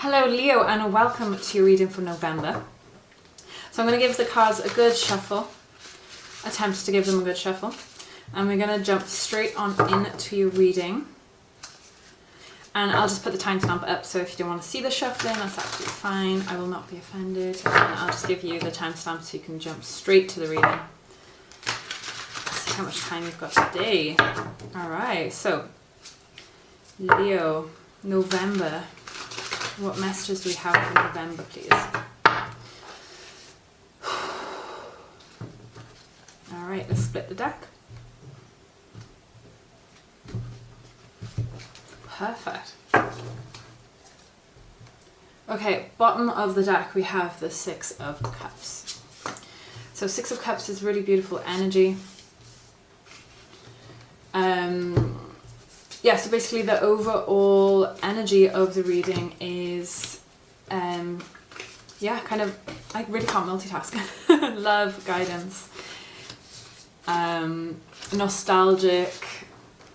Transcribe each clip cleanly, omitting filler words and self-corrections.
Hello Leo, and welcome to your reading for November. So I'm going to give the cards a good shuffle, attempt to give them a good shuffle, and we're going to jump straight on into your reading. And I'll just put the timestamp up, so if you don't want to see the shuffling, that's absolutely fine. I will not be offended, and I'll just give you the timestamp so you can jump straight to the reading. Let's see how much time you've got today. Alright, so Leo, November. What messages do we have for November, please? Alright, let's split the deck. Perfect. Okay, bottom of the deck we have the Six of Cups. So Six of Cups is really beautiful energy. Yeah, so basically the overall energy of the reading is, yeah, kind of, I really can't multitask. Love, guidance, nostalgic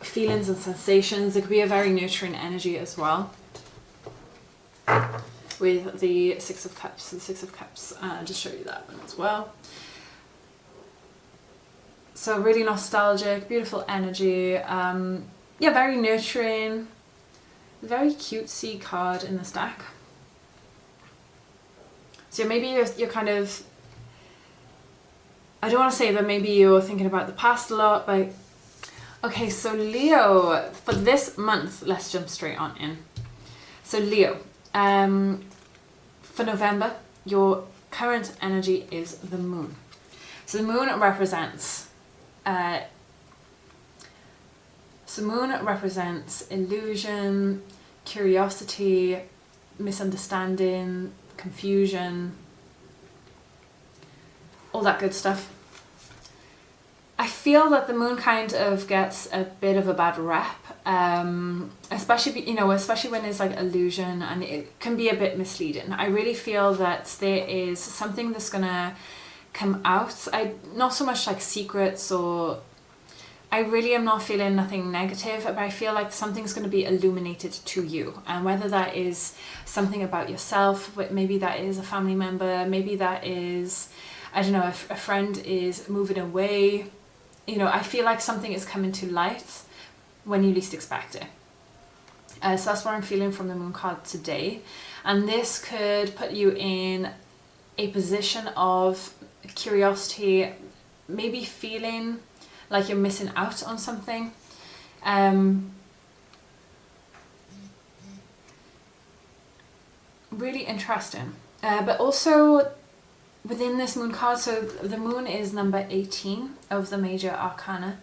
feelings and sensations. It could be a very nurturing energy as well with the Six of Cups. The Six of Cups, I'll just show you that one as well. So really nostalgic, beautiful energy. Yeah, very nurturing, very cutesy card in the stack. So maybe you're kind of, I don't want to say that maybe you're thinking about the past a lot, but okay, so Leo, for this month, let's jump straight on in. So Leo, for November, your current energy is the moon. So the moon represents illusion, curiosity, misunderstanding, confusion, all that good stuff. I feel that the moon kind of gets a bit of a bad rep, especially when it's like illusion, and it can be a bit misleading. I really feel that there is something that's gonna come out. Not so much like secrets, or I really am not feeling nothing negative, but I feel like something's going to be illuminated to you, and whether that is something about yourself, maybe that is a family member, maybe that is, I don't know, if a friend is moving away, I feel like something is coming to light when you least expect it. So that's what I'm feeling from the moon card today, and this could put you in a position of curiosity, maybe feeling like you're missing out on something. Really interesting. But also within this moon card, so the moon is number 18 of the major arcana,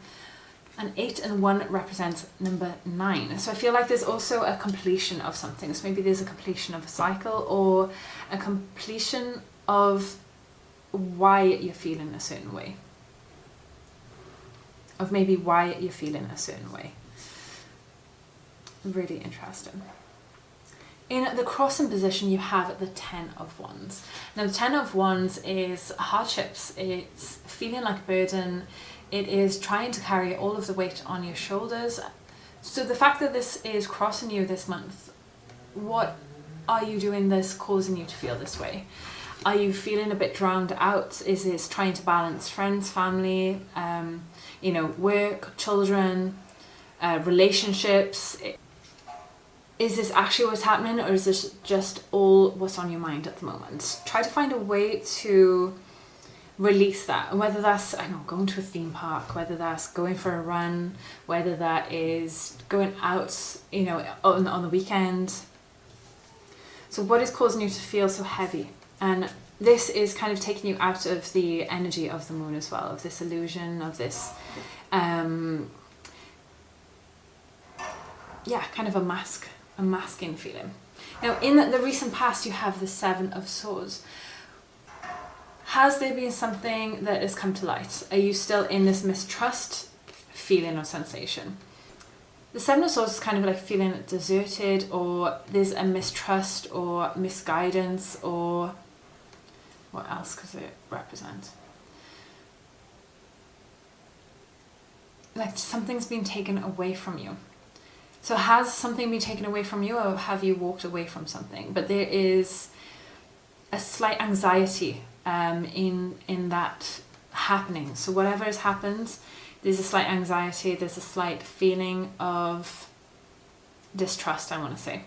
and 8 and 1 represents number 9. So I feel like there's also a completion of something. So maybe there's a completion of a cycle, or a completion of why you're feeling a certain way. Of maybe why you're feeling a certain way. Really interesting. In the crossing position, you have the Ten of Wands. Now, the Ten of Wands is hardships. It's feeling like a burden. It is trying to carry all of the weight on your shoulders. So the fact that this is crossing you this month, what are you doing that's causing you to feel this way? Are you feeling a bit drowned out? Is this trying to balance friends, family, work, children, relationships? Is this actually what's happening, or is this just all what's on your mind at the moment? Try to find a way to release that, whether that's, I don't know, going to a theme park, whether that's going for a run, whether that is going out, on the weekend. So what is causing you to feel so heavy? And this is kind of taking you out of the energy of the moon as well, of this illusion, of this, kind of a masking feeling. Now, in the recent past, you have the Seven of Swords. Has there been something that has come to light? Are you still in this mistrust feeling or sensation? The Seven of Swords is kind of like feeling deserted, or there's a mistrust or misguidance, or what else could it represent? Like something's been taken away from you. So has something been taken away from you, or have you walked away from something? But there is a slight anxiety in that happening. So whatever has happened, there's a slight anxiety, there's a slight feeling of distrust, I want to say,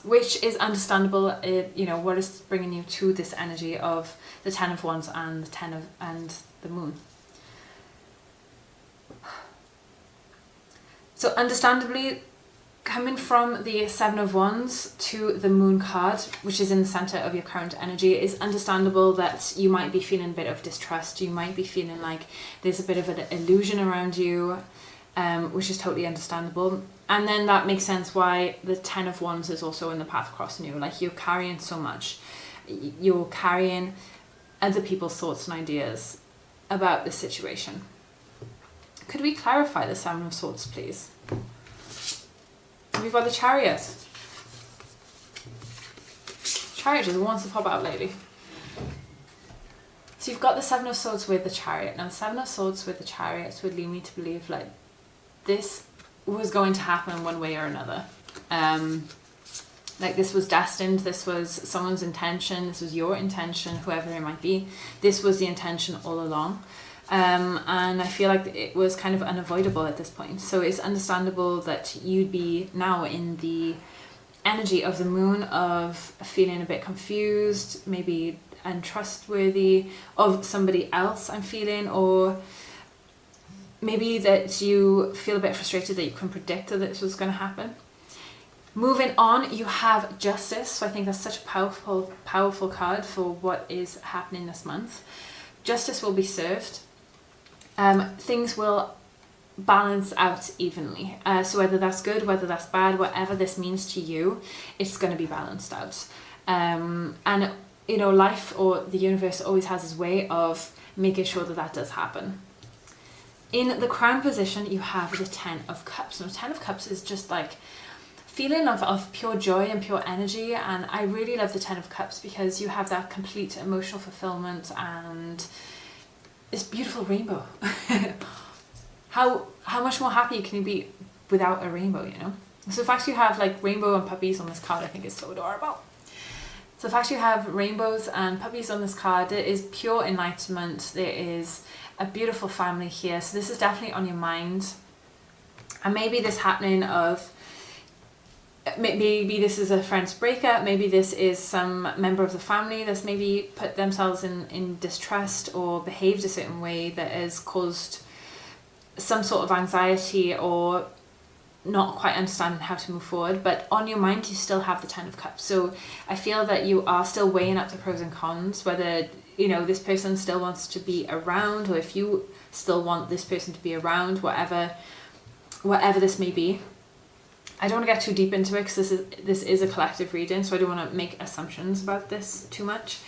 which is understandable. What is bringing you to this energy of the 10 of Wands and the Moon. So understandably, coming from the 7 of Wands to the Moon card, which is in the center of your current energy, is understandable that you might be feeling a bit of distrust. You might be feeling like there's a bit of an illusion around you, which is totally understandable. And then that makes sense why the 10 of Wands is also in the path crossing you. Like, you're carrying so much. You're carrying other people's thoughts and ideas about the situation. Could we clarify the 7 of Swords, please? We've got the Chariot. Chariot just wants to pop out lately. So you've got the 7 of Swords with the Chariot. Now, the 7 of Swords with the Chariot would lead me to believe like this was going to happen one way or another. Like, this was destined, this was someone's intention, this was your intention, whoever it might be. This was the intention all along. And I feel like it was kind of unavoidable at this point. So it's understandable that you'd be now in the energy of the Moon, of feeling a bit confused, maybe untrustworthy of somebody else, I'm feeling, or maybe that you feel a bit frustrated that you couldn't predict that this was going to happen. Moving on, you have Justice. So I think that's such a powerful card for what is happening this month. Justice will be served. Things will balance out evenly. So whether that's good, whether that's bad, whatever this means to you, it's going to be balanced out. And life or the universe always has its way of making sure that that does happen. In the Crown position, you have the 10 of Cups. Now, 10 of Cups is just like feeling of pure joy and pure energy. And I really love the 10 of Cups because you have that complete emotional fulfillment and this beautiful rainbow. How much more happy can you be without a rainbow, So the fact you have like rainbow and puppies on this card, I think is so adorable. So the fact you have rainbows and puppies on this card, there is pure enlightenment. There is a beautiful family here. So this is definitely on your mind. And maybe this happening of, maybe this is a friend's breakup, maybe this is some member of the family that's maybe put themselves in distrust or behaved a certain way that has caused some sort of anxiety or not quite understanding how to move forward. But on your mind, you still have the 10 of Cups. So I feel that you are still weighing up the pros and cons, whether this person still wants to be around, or if you still want this person to be around, whatever this may be. I don't want to get too deep into it because this is a collective reading, so I don't want to make assumptions about this too much.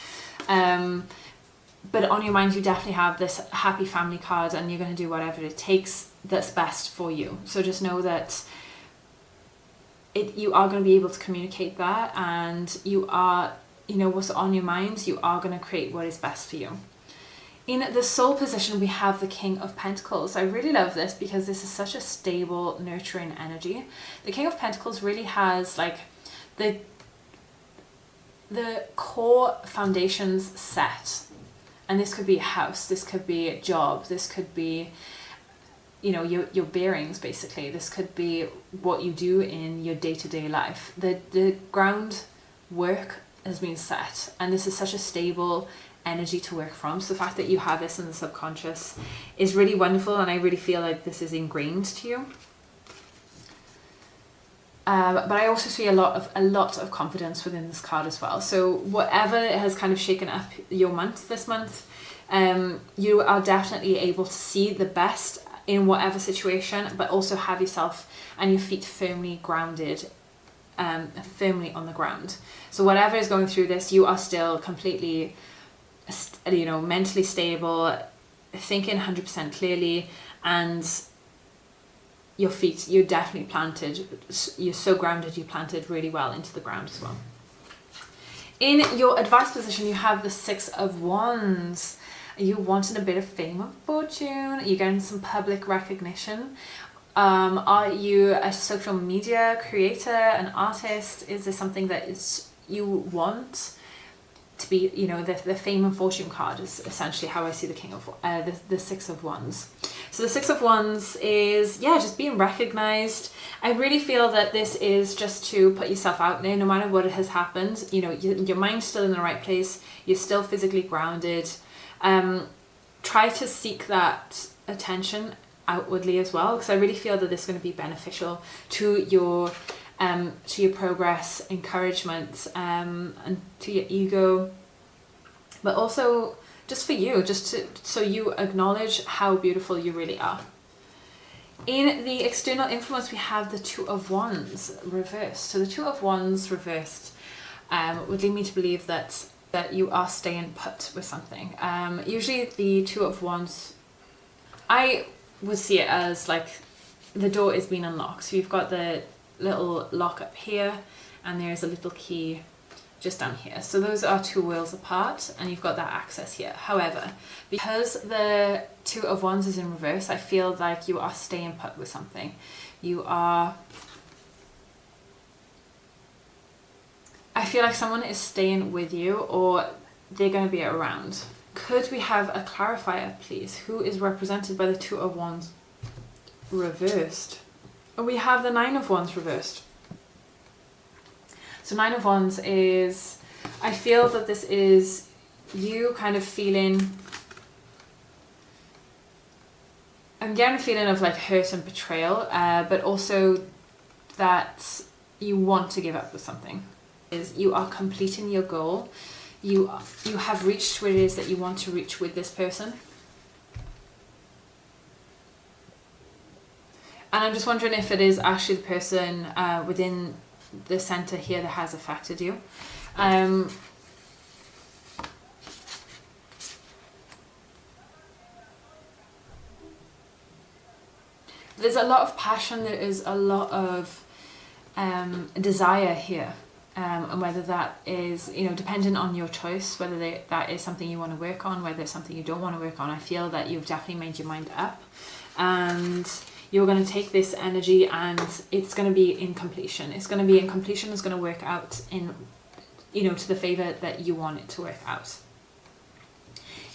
But on your mind, you definitely have this happy family card, and you're going to do whatever it takes that's best for you. So just know that you are going to be able to communicate that, and you are, what's on your mind, you are going to create what is best for you. In the Soul position, we have the King of Pentacles. I really love this because this is such a stable, nurturing energy. The King of Pentacles really has like the core foundations set. And this could be a house, this could be a job, this could be, your bearings, basically. This could be what you do in your day-to-day life. The groundwork has been set, and this is such a stable energy to work from. So the fact that you have this in the subconscious is really wonderful, and I really feel like this is ingrained to you. But I also see a lot of confidence within this card as well. So whatever has kind of shaken up your month this month, you are definitely able to see the best in whatever situation, but also have yourself and your feet firmly grounded, firmly on the ground. So whatever is going through this, you are still completely, mentally stable, thinking 100% clearly, and your feet, you're definitely planted, you're so grounded, you planted really well into the ground as well. In your advice position, you have the 6 of Wands. Are you wanting a bit of fame and fortune? Are you getting some public recognition? Are you a social media creator, an artist? Is this something that is you want to be? You know, the fame and fortune card is essentially how I see the King of the Six of Wands. So the Six of Wands is, yeah, just being recognized. I really feel that this is just to put yourself out there, no matter what has happened. You know, your mind's still in the right place. You're still physically grounded. Try to seek that attention outwardly as well, because I really feel that this is going to be beneficial to your progress, encouragement, and to your ego, but also just for you, so you acknowledge how beautiful you really are. In the external influence, we have the Two of Wands reversed. So the Two of Wands reversed would lead me to believe that you are staying put with something. Usually the Two of Wands, I would see it as like the door is being unlocked. So you've got the little lock up here, and there's a little key just down here. So those are two worlds apart, and you've got that access here. However, because the Two of Wands is in reverse, I feel like you are staying put with something. I feel like someone is staying with you, or they're going to be around. Could we have a clarifier, please? Who is represented by the Two of Wands reversed? And we have the Nine of Wands reversed. So Nine of Wands is, I feel that this is you kind of feeling, I'm getting a feeling of like hurt and betrayal, but also that you want to give up with something. Is you are completing your goal. You have reached where it is that you want to reach with this person. And I'm just wondering if it is actually the person within the center here that has affected you. There's a lot of passion, there is a lot of desire here. And whether that is, you know, dependent on your choice, whether that is something you want to work on, whether it's something you don't want to work on. I feel that you've definitely made your mind up, and you're going to take this energy, and it's going to be in completion. It's going to be in completion. It's going to work out in, you know, to the favor that you want it to work out.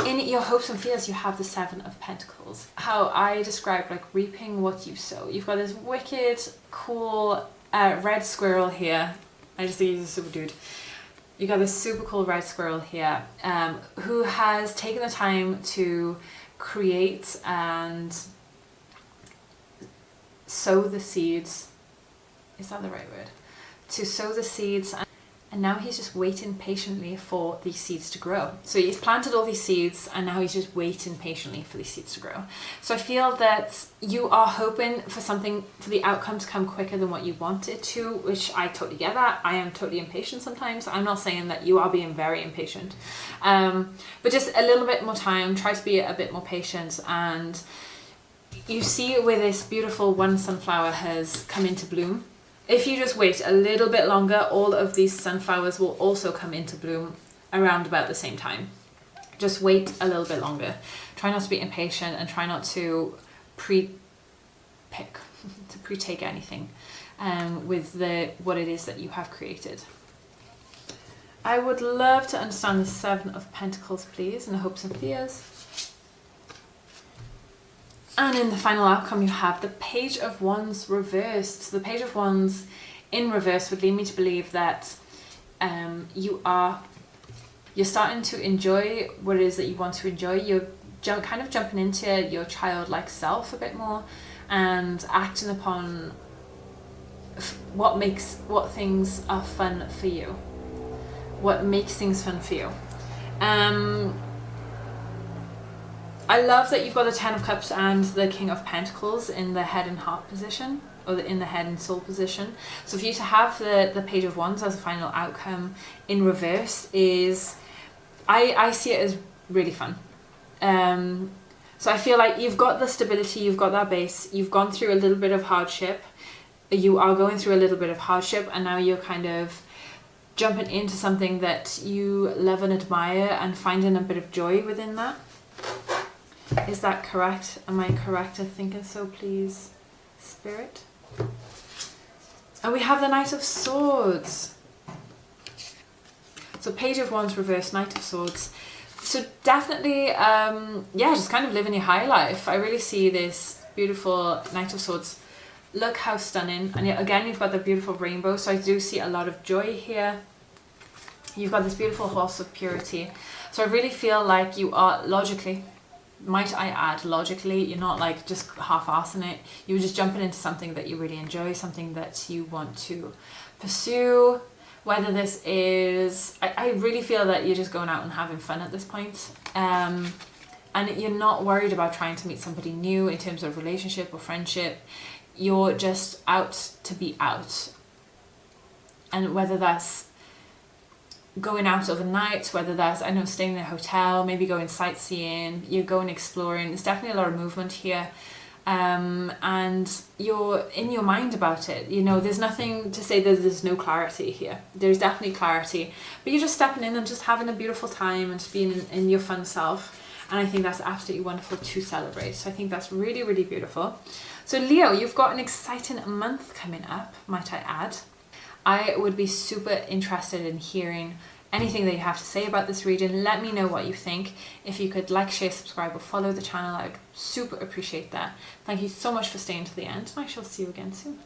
In your hopes and fears, you have the Seven of Pentacles. How I describe, like, reaping what you sow. You've got this wicked, cool red squirrel here. I just think he's a super dude. You got this super cool red squirrel here, who has taken the time to create and sow the seeds. Is that the right word? To sow the seeds, and now he's just waiting patiently for these seeds to grow. So he's planted all these seeds, and now he's just waiting patiently for these seeds to grow. So I feel that you are hoping for something, for the outcome to come quicker than what you want it to, which I totally get that. I am totally impatient sometimes. I'm not saying that you are being very impatient, but just a little bit more time. Try to be a bit more patient, and you see where this beautiful one sunflower has come into bloom. If you just wait a little bit longer, all of these sunflowers will also come into bloom around about the same time. Just wait a little bit longer. Try not to be impatient, and try not to pre-take anything with what it is that you have created. I would love to understand the Seven of Pentacles, please, in the hopes and fears. And in the final outcome, you have the Page of Wands reversed. So the Page of Wands in reverse would lead me to believe that you're starting to enjoy what it is that you want to enjoy. You're kind of jumping into your childlike self a bit more, and acting upon what things are fun for you. What makes things fun for you. I love that you've got the Ten of Cups and the King of Pentacles in the head and heart position, or in the head and soul position. So for you to have the Page of Wands as a final outcome in reverse is, I see it as really fun. So I feel like you've got the stability, you've got that base, you've gone through a little bit of hardship, you are going through a little bit of hardship, and now you're kind of jumping into something that you love and admire, and finding a bit of joy within that. Is that correct? Am I correct in thinking so, please? Spirit. And we have the Knight of Swords. So Page of Wands reversed, Knight of Swords. So definitely, yeah, just kind of living your high life. I really see this beautiful Knight of Swords. Look how stunning. And yet again, you've got the beautiful rainbow. So I do see a lot of joy here. You've got this beautiful Horse of Purity. So I really feel like you are logically, might I add, logically, you're not like just half-assing it. You're just jumping into something that you really enjoy, something that you want to pursue. Whether this is, I really feel that you're just going out and having fun at this point. And you're not worried about trying to meet somebody new in terms of relationship or friendship. You're just out to be out. And whether that's going out overnight, whether that's, I know, staying in a hotel, maybe going sightseeing, you're going exploring. There's definitely a lot of movement here. And you're in your mind about it. You know, there's nothing to say that there's no clarity here. There's definitely clarity, but you're just stepping in and just having a beautiful time and just being in your fun self. And I think that's absolutely wonderful to celebrate. So I think that's really, really beautiful. So Leo, you've got an exciting month coming up, might I add. I would be super interested in hearing anything that you have to say about this reading. Let me know what you think. If you could like, share, subscribe, or follow the channel, I would super appreciate that. Thank you so much for staying to the end, and I shall see you again soon.